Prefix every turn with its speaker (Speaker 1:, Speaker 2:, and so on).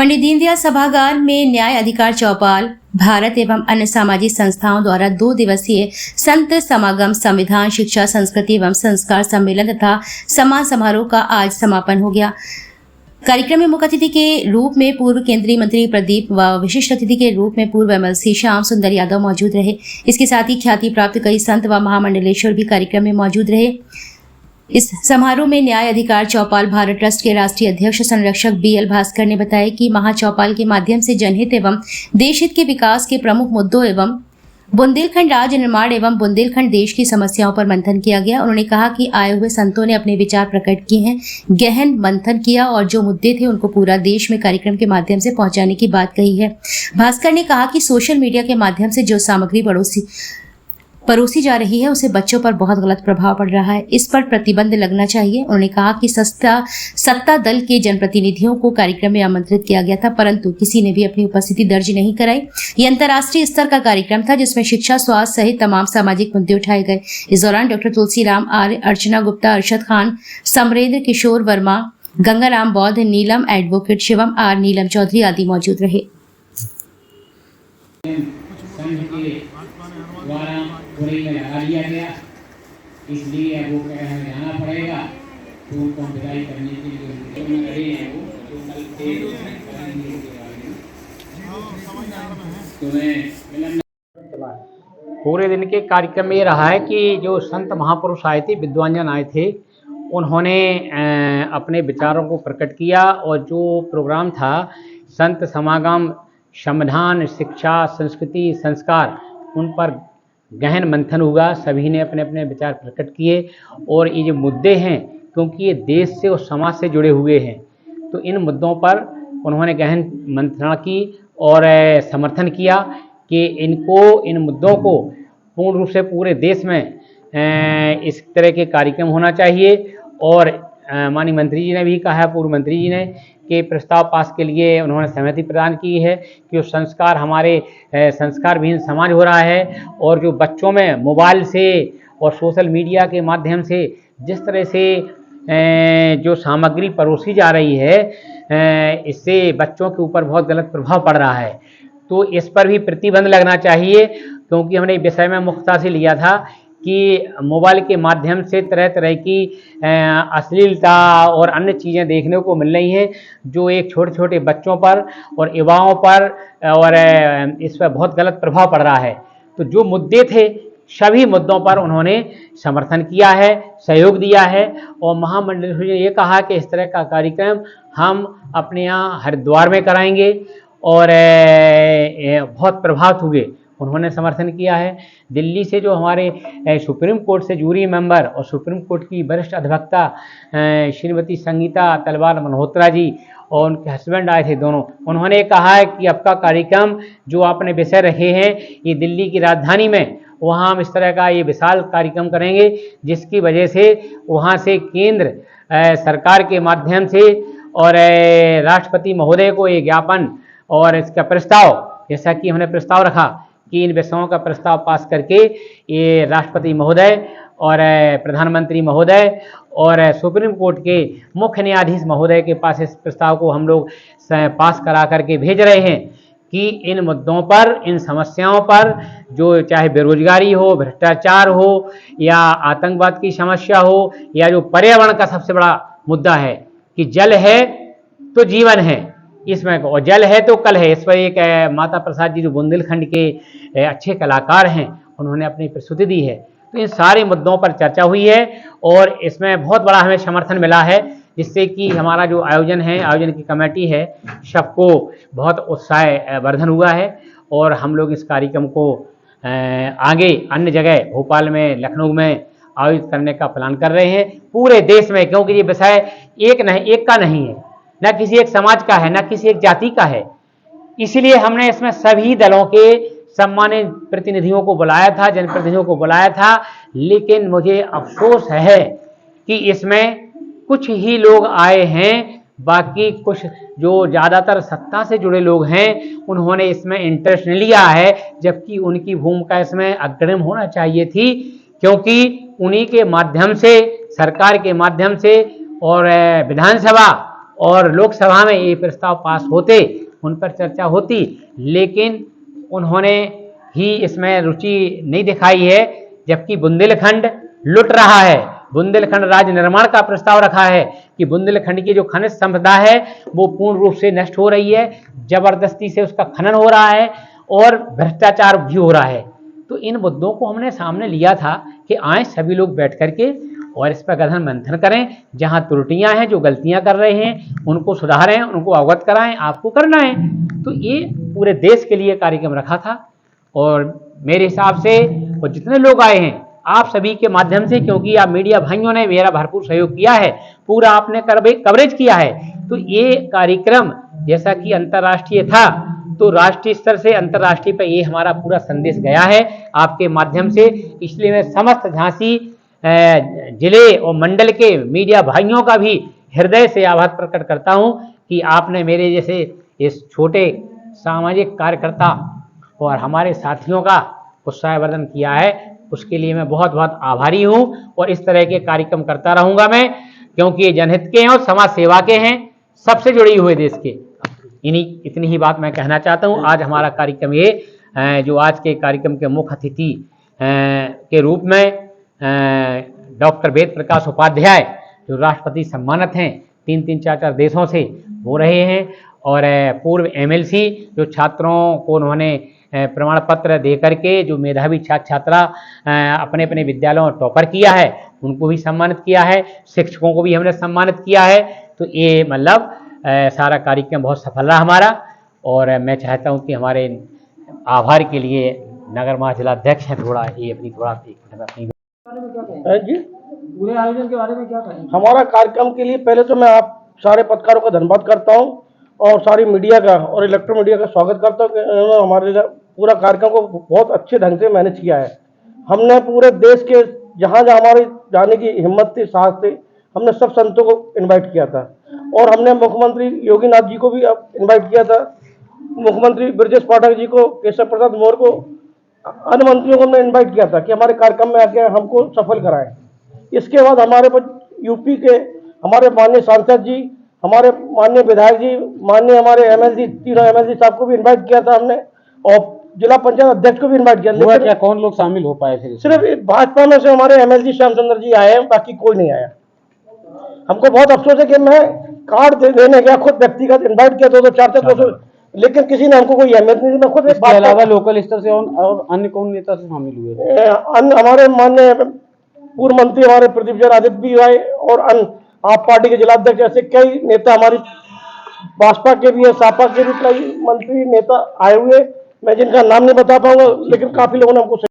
Speaker 1: पंडित दीनदयाल सभागार में न्याय अधिकार चौपाल भारत एवं अन्य सामाजिक संस्थाओं द्वारा 2 दिवसीय संत समागम संविधान शिक्षा संस्कृति एवं संस्कार सम्मेलन तथा सम्मान समारोह का आज समापन हो गया। कार्यक्रम में मुख्य अतिथि के रूप में पूर्व केंद्रीय मंत्री प्रदीप व विशिष्ट अतिथि के रूप में पूर्व एमएलसी श्याम सुंदर यादव मौजूद रहे। इसके साथ ही ख्याति प्राप्त कई संत व महामंडलेश्वर भी कार्यक्रम में मौजूद रहे। इस समारोह में न्याय अधिकार चौपाल भारत ट्रस्ट के राष्ट्रीय अध्यक्ष संरक्षक BL भास्कर ने बताया कि महाचौपाल के माध्यम से जनहित एवं देशहित के विकास के प्रमुख मुद्दों एवं बुंदेलखंड राज्य निर्माण एवं बुंदेलखंड देश की समस्याओं पर मंथन किया गया। उन्होंने कहा कि आए हुए संतों ने अपने विचार प्रकट किए हैं, गहन मंथन किया और जो मुद्दे थे उनको पूरा देश में कार्यक्रम के माध्यम से पहुंचाने की बात कही है। भास्कर ने कहा कि सोशल मीडिया के माध्यम से जो सामग्री परोसी जा रही है उसे बच्चों पर बहुत गलत प्रभाव पड़ रहा है, इस पर प्रतिबंध लगना चाहिए। उन्होंने कहा कि सत्ता दल के जनप्रतिनिधियों को कार्यक्रम में आमंत्रित किया गया था, परंतु किसी ने भी अपनी उपस्थिति दर्ज नहीं कराई। ये अंतर्राष्ट्रीय स्तर का कार्यक्रम था जिसमें शिक्षा, स्वास्थ्य सहित तमाम सामाजिक मुद्दे उठाए गए। इस दौरान डॉक्टर तुलसीराम आर्य, अर्चना गुप्ता, अरशद खान, समरेंद्र किशोर वर्मा, गंगाराम बौद्ध, नीलम एडवोकेट, शिवम आर, नीलम चौधरी आदि मौजूद रहे।
Speaker 2: द्वारा पूरी में लगा लिया गया, इसलिए अब वो जाना पड़ेगा तो उनको विदाई करने के लिए खड़े हैं। वो जो कल पूरे दिन के कार्यक्रम में ये रहा है कि जो संत महापुरुष आए थे, विद्वानजन आए थे, उन्होंने अपने विचारों को प्रकट किया और जो प्रोग्राम था संत समागम संविधान शिक्षा संस्कृति संस्कार, उन पर गहन मंथन हुआ। सभी ने अपने अपने विचार प्रकट किए और ये जो मुद्दे हैं, क्योंकि ये देश से और समाज से जुड़े हुए हैं, तो इन मुद्दों पर उन्होंने गहन मंथन की और समर्थन किया कि इन मुद्दों को पूर्ण रूप से पूरे देश में इस तरह के कार्यक्रम होना चाहिए। और माननीय मंत्री जी ने भी कहा है, पूर्व मंत्री जी ने, कि प्रस्ताव पास के लिए उन्होंने सहमति प्रदान की है कि जो संस्कार हमारे संस्कार विहीन समाज हो रहा है और जो बच्चों में मोबाइल से और सोशल मीडिया के माध्यम से जिस तरह से जो सामग्री परोसी जा रही है, इससे बच्चों के ऊपर बहुत गलत प्रभाव पड़ रहा है, तो इस पर भी प्रतिबंध लगना चाहिए। क्योंकि हमने विषय में मुख्यता से लिया था कि मोबाइल के माध्यम से तरह तरह की अश्लीलता और अन्य चीज़ें देखने को मिल रही हैं, जो एक छोटे छोटे बच्चों पर और युवाओं पर और इस पर बहुत गलत प्रभाव पड़ रहा है। तो जो मुद्दे थे, सभी मुद्दों पर उन्होंने समर्थन किया है, सहयोग दिया है। और महामंडलेश्वर ने ये कहा कि इस तरह का कार्यक्रम हम अपने यहाँ हरिद्वार में कराएंगे और बहुत प्रभावित हुए, उन्होंने समर्थन किया है। दिल्ली से जो हमारे सुप्रीम कोर्ट से जूरी मेंबर और सुप्रीम कोर्ट की वरिष्ठ अधिवक्ता श्रीमती संगीता तलवार मल्होत्रा जी और उनके हस्बैंड आए थे दोनों, उन्होंने कहा है कि आपका कार्यक्रम जो आपने विषय रखे हैं, ये दिल्ली की राजधानी में, वहाँ हम इस तरह का ये विशाल कार्यक्रम करेंगे, जिसकी वजह से वहाँ से केंद्र सरकार के माध्यम से और राष्ट्रपति महोदय को ये ज्ञापन और इसका प्रस्ताव, जैसा कि हमने प्रस्ताव रखा कि इन विषयों का प्रस्ताव पास करके ये राष्ट्रपति महोदय और प्रधानमंत्री महोदय और सुप्रीम कोर्ट के मुख्य न्यायाधीश महोदय के पास इस प्रस्ताव को हम लोग पास करा करके भेज रहे हैं कि इन मुद्दों पर, इन समस्याओं पर, जो चाहे बेरोजगारी हो, भ्रष्टाचार हो या आतंकवाद की समस्या हो या जो पर्यावरण का सबसे बड़ा मुद्दा है कि जल है तो जीवन है, इसमें और जल है तो कल है, इस पर एक माता प्रसाद जी जो बुंदेलखंड के अच्छे कलाकार हैं, उन्होंने अपनी प्रस्तुति दी है। तो इन सारे मुद्दों पर चर्चा हुई है और इसमें बहुत बड़ा हमें समर्थन मिला है, जिससे कि हमारा जो आयोजन की कमेटी है, सबको बहुत उत्साह वर्धन हुआ है। और हम लोग इस कार्यक्रम को आगे अन्य जगह भोपाल में, लखनऊ में आयोजित करने का प्लान कर रहे हैं पूरे देश में, क्योंकि ये विषय एक का नहीं है, न किसी एक समाज का है, न किसी एक जाति का है। इसलिए हमने इसमें सभी दलों के सम्मानित प्रतिनिधियों को बुलाया था, जनप्रतिनिधियों को बुलाया था, लेकिन मुझे अफसोस है कि इसमें कुछ ही लोग आए हैं, बाकी कुछ जो ज़्यादातर सत्ता से जुड़े लोग हैं उन्होंने इसमें इंटरेस्ट नहीं लिया है, जबकि उनकी भूमिका इसमें अग्रिम होना चाहिए थी, क्योंकि उन्हीं के माध्यम से, सरकार के माध्यम से और विधानसभा और लोकसभा में ये प्रस्ताव पास होते, उन पर चर्चा होती, लेकिन उन्होंने ही इसमें रुचि नहीं दिखाई है। जबकि बुंदेलखंड लुट रहा है, बुंदेलखंड राज्य निर्माण का प्रस्ताव रखा है कि बुंदेलखंड की जो खनिज संपदा है वो पूर्ण रूप से नष्ट हो रही है, जबरदस्ती से उसका खनन हो रहा है और भ्रष्टाचार भी हो रहा है। तो इन मुद्दों को हमने सामने लिया था कि आए सभी लोग बैठ करके और इस पर गहन मंथन करें, जहां त्रुटियां हैं, जो गलतियां कर रहे हैं उनको सुधारें, उनको अवगत कराएं, आपको करना है। तो ये पूरे देश के लिए कार्यक्रम रखा था और मेरे हिसाब से वो जितने लोग आए हैं आप सभी के माध्यम से, क्योंकि आप मीडिया भाइयों ने मेरा भरपूर सहयोग किया है, पूरा आपने कवरेज किया है, तो ये कार्यक्रम जैसा कि अंतर्राष्ट्रीय था तो राष्ट्रीय स्तर से अंतर्राष्ट्रीय पर ये हमारा पूरा संदेश गया है आपके माध्यम से। इसलिए मैं समस्त झांसी जिले और मंडल के मीडिया भाइयों का भी हृदय से आभार प्रकट करता हूं कि आपने मेरे जैसे इस छोटे सामाजिक कार्यकर्ता और हमारे साथियों का उत्साहवर्धन किया है, उसके लिए मैं बहुत बहुत आभारी हूं। और इस तरह के कार्यक्रम करता रहूंगा मैं, क्योंकि ये जनहित के हैं और समाज सेवा के हैं, सबसे जुड़ी हुए देश के। इतनी ही बात मैं कहना चाहता हूं। आज हमारा कार्यक्रम ये जो आज के कार्यक्रम के मुख्य अतिथि के रूप में डॉक्टर वेद प्रकाश उपाध्याय जो राष्ट्रपति सम्मानित हैं 3-3, 4-4 देशों से हो रहे हैं, और पूर्व एमएलसी जो छात्रों को उन्होंने प्रमाण पत्र दे करके जो मेधावी छात्र छात्रा अपने अपने विद्यालयों में टॉपर किया है उनको भी सम्मानित किया है, शिक्षकों को भी हमने सम्मानित किया है। तो ये मतलब सारा कार्यक्रम बहुत सफल रहा हमारा, और मैं चाहता हूँ कि हमारे आभार के लिए नगर महाजिलाध्यक्ष हैं थोड़ा ये अपनी
Speaker 3: जी पूरे आयोजन के बारे में क्या कहेंगे? हमारा कार्यक्रम के लिए पहले तो मैं आप सारे पत्रकारों का धन्यवाद करता हूं और सारी मीडिया का और इलेक्ट्रॉनिक मीडिया का स्वागत करता हूं कि उन्होंने हमारे पूरा कार्यक्रम को बहुत अच्छे ढंग से मैनेज किया है। हमने पूरे देश के जहां जहां हमारी जाने की हिम्मत थी, साहस थे, हमने सब संतों को इन्वाइट किया था और हमने मुख्यमंत्री योगी नाथ जी को भी इन्वाइट किया था, मुख्यमंत्री ब्रजेश पाठक जी को, केशव प्रसाद मौर्य को, अन्य मंत्रियों को हमने इन्वाइट किया था कि हमारे कार्यक्रम में आके हमको सफल कराएं। इसके बाद हमारे पर यूपी के हमारे माननीय सांसद जी, हमारे माननीय विधायक जी, माननीय हमारे एमएलसी, तीनों एमएलसी साहब को भी इन्वाइट किया था हमने और जिला पंचायत अध्यक्ष को भी इन्वाइट किया। लेकिन
Speaker 4: क्या कौन लोग शामिल हो पाए थे?
Speaker 3: सिर्फ भाजपा में से हमारे एमएलसी श्यामचंद्र जी आए हैं, बाकी कोई नहीं आया। हमको बहुत अफसोस है कि मैं कार्ड देने गया, खुद व्यक्तिगत इन्वाइट किया 200-400, लेकिन किसी ने हमको कोई अहमियत नहीं दी। मैं खुद
Speaker 4: इसके अलावा लोकल स्तर से और अन्य कौन नेता से शामिल हुए?
Speaker 3: अन्य हमारे माननीय पूर्व मंत्री हमारे प्रदीप जैन आदित्य भी आए और अन्य आप पार्टी के जिलाध्यक्ष, ऐसे कई नेता हमारी भाजपा के भी है, सपा के भी कई मंत्री नेता आए हुए, मैं जिनका नाम नहीं बता पाऊंगा, लेकिन काफी लोगों ने हमको